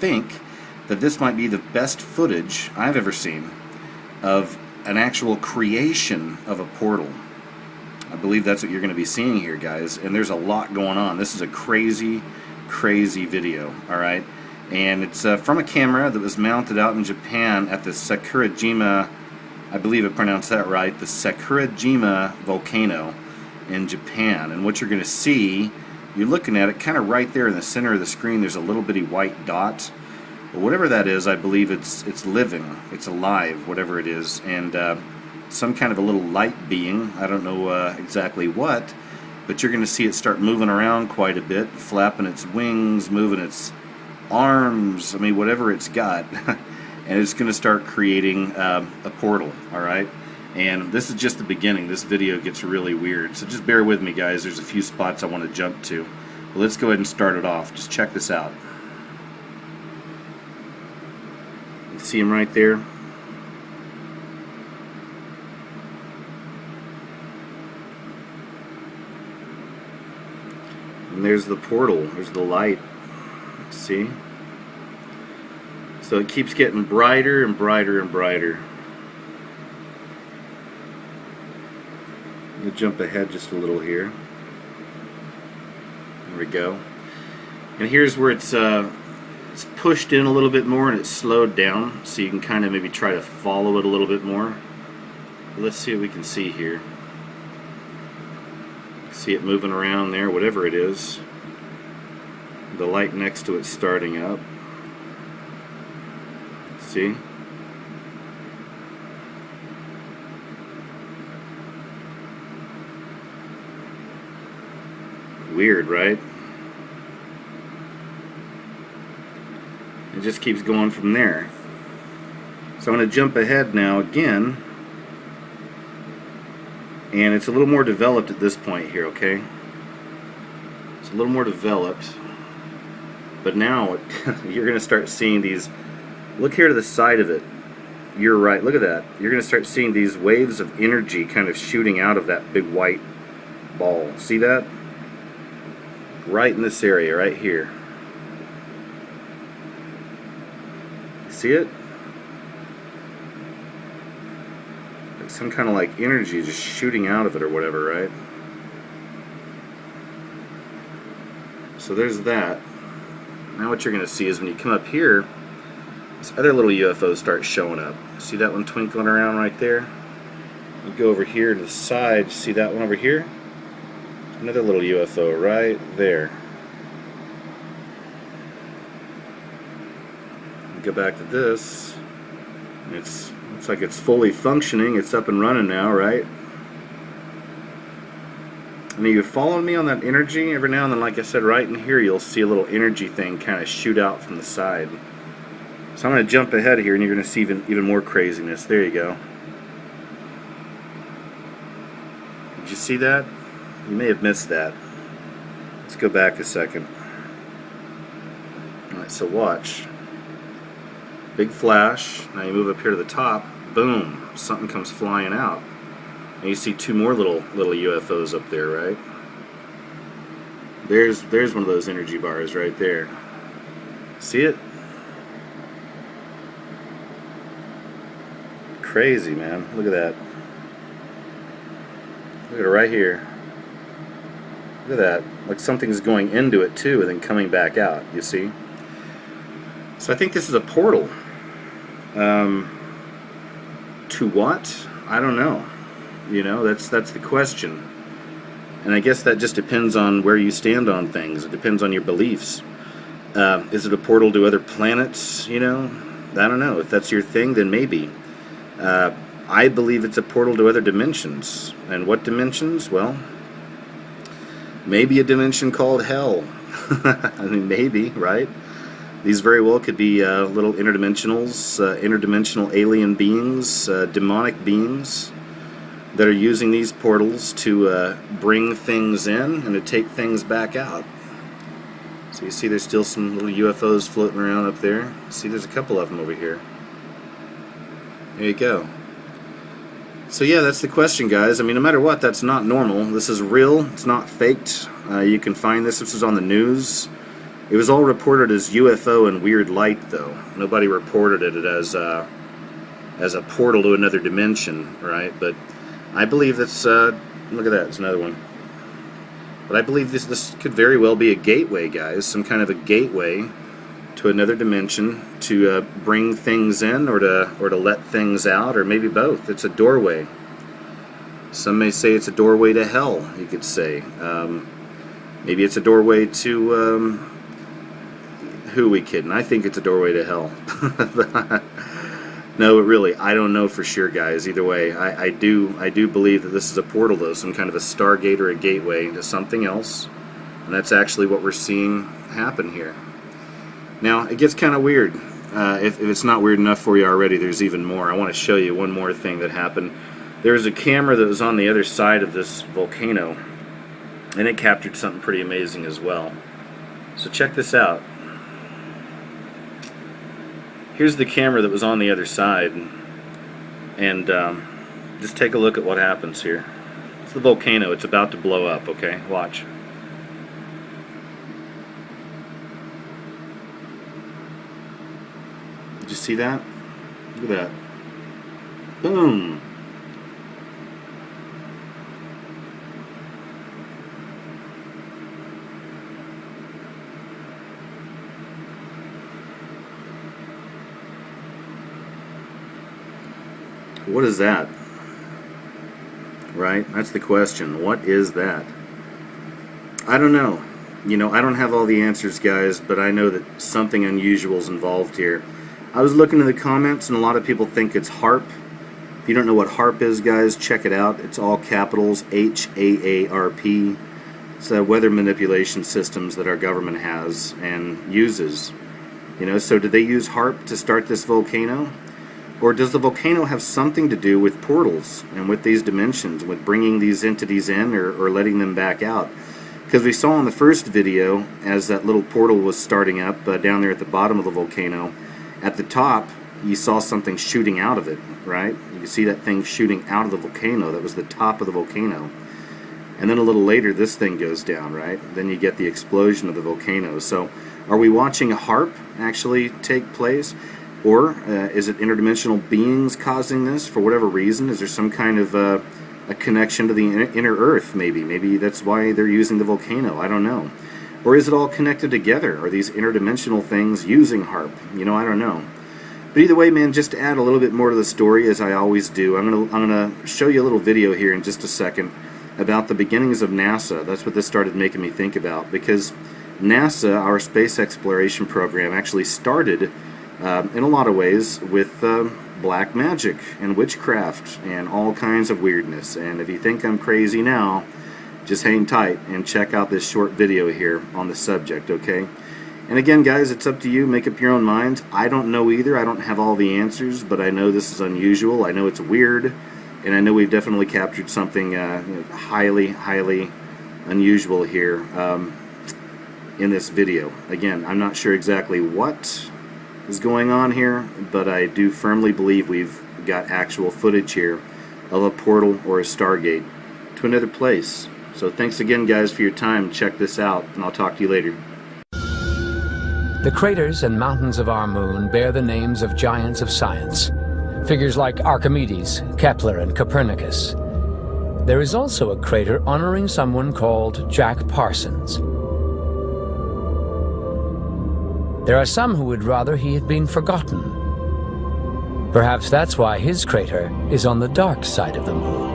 think that this might be the best footage I've ever seen of an actual creation of a portal. I believe that's what you're going to be seeing here, guys, and there's a lot going on. This is a crazy video, alright? And it's from a camera that was mounted out in Japan at the Sakurajima, I believe I pronounced that right, the Sakurajima volcano in Japan. And what you're going to see, you're looking at it kind of right there in the center of the screen, there's a little bitty white dot. But whatever that is, I believe it's living, it's alive, whatever it is, and some kind of a little light being, I don't know exactly what, but you're going to see it start moving around quite a bit, flapping its wings, moving its arms, I mean whatever it's got, and it's going to start creating a portal, alright? And this is just the beginning. This video gets really weird, so just bear with me, guys. There's a few spots I want to jump to. But let's go ahead and start it off. Just check this out. You see him right there? And there's the portal. There's the light. See? So it keeps getting brighter and brighter and brighter. I'm going to jump ahead just a little here. There we go. And here's where it's pushed in a little bit more and it's slowed down, so you can kind of maybe try to follow it a little bit more. Let's see what we can see here. See it moving around there, whatever it is. The light next to it starting up. See? Weird, right? It just keeps going from there. So I'm going to jump ahead now again, and it's a little more developed at this point here, okay? It's a little more developed, but now you're going to start seeing these. Look here to the side of it. You're right, look at that. You're going to start seeing these waves of energy kind of shooting out of that big white ball. See that? Right in this area, right here. See it? Like some kind of like energy just shooting out of it or whatever, right? So there's that. Now what you're going to see is when you come up here, these other little UFOs start showing up. See that one twinkling around right there? You go over here to the side, see that one over here? Another little UFO right there. Go back to this. Looks like it's fully functioning. It's up and running now, right? And are you following me on that energy? Every now and then, like I said, right in here, you'll see a little energy thing kind of shoot out from the side. So I'm going to jump ahead here, and you're going to see even more craziness. There you go. Did you see that? You may have missed that. Let's go back a second. Alright, so watch. Big flash. Now you move up here to the top. Boom. Something comes flying out. And you see two more little UFOs up there, right? There's one of those energy bars right there. See it? Crazy, man. Look at that. Look at it right here. Look at that. Like something's going into it too and then coming back out, you see? So I think this is a portal. To what? I don't know. You know, that's the question. And I guess that just depends on where you stand on things. It depends on your beliefs. Is it a portal to other planets? You know? I don't know. If that's your thing, then maybe. I believe it's a portal to other dimensions. And what dimensions? Well, maybe a dimension called hell. I mean, maybe, right? These very well could be little interdimensional alien beings, demonic beings that are using these portals to bring things in and to take things back out. So you see there's still some little UFOs floating around up there. See, there's a couple of them over here. There you go. So yeah, that's the question, guys. I mean, no matter what, that's not normal. This is real. It's not faked. You can find this. This is on the news. It was all reported as UFO and weird light, though. Nobody reported it as a portal to another dimension, right? But I believe that's, look at that, it's another one. But I believe this could very well be a gateway, guys, some kind of a gateway to another dimension to bring things in or to let things out, or maybe both. It's a doorway. Some may say it's a doorway to hell, you could say. Maybe it's a doorway to, who are we kidding? I think it's a doorway to hell. No, but really, I don't know for sure, guys. Either way, I do believe that this is a portal, though, some kind of a stargate or a gateway to something else, and that's actually what we're seeing happen here. Now, it gets kind of weird. If it's not weird enough for you already, there's even more. I want to show you one more thing that happened. There was a camera that was on the other side of this volcano, and it captured something pretty amazing as well. So check this out. Here's the camera that was on the other side, and just take a look at what happens here. It's the volcano. It's about to blow up, okay? Watch. Did you see that? Look at that. Boom! What is that? Right? That's the question. What is that? I don't know. You know, I don't have all the answers, guys, but I know that something unusual is involved here. I was looking in the comments, and a lot of people think it's HAARP. If you don't know what HAARP is, guys, check it out. It's all capitals, H-A-A-R-P. It's weather manipulation systems that our government has and uses. You know, so did they use HAARP to start this volcano? Or does the volcano have something to do with portals and with these dimensions, with bringing these entities in or letting them back out? Because we saw in the first video, as that little portal was starting up down there at the bottom of the volcano, at the top you saw something shooting out of it, right? You can see that thing shooting out of the volcano. That was the top of the volcano. And then a little later this thing goes down, right? Then you get the explosion of the volcano. So are we watching a HAARP actually take place? Or is it interdimensional beings causing this for whatever reason? Is there some kind of a connection to the inner Earth, maybe? Maybe that's why they're using the volcano. I don't know. Or is it all connected together? Are these interdimensional things using HAARP? You know, I don't know. But either way, man, just to add a little bit more to the story, as I always do, I'm gonna show you a little video here in just a second about the beginnings of NASA. That's what this started making me think about, because NASA, our space exploration program, actually started in a lot of ways with black magic and witchcraft and all kinds of weirdness. And if you think I'm crazy now, just hang tight and check out this short video here on the subject, okay? And again, guys, it's up to you. Make up your own minds. I don't know either. I don't have all the answers, but I know this is unusual. I know it's weird, and I know we've definitely captured something highly, highly unusual here in this video. Again, I'm not sure exactly what is going on here, but I do firmly believe we've got actual footage here of a portal or a stargate to another place. So thanks again, guys, for your time. Check this out, and I'll talk to you later. The craters and mountains of our moon bear the names of giants of science, figures like Archimedes, Kepler, and Copernicus. There is also a crater honoring someone called Jack Parsons. There are some who would rather he had been forgotten. Perhaps that's why his crater is on the dark side of the moon.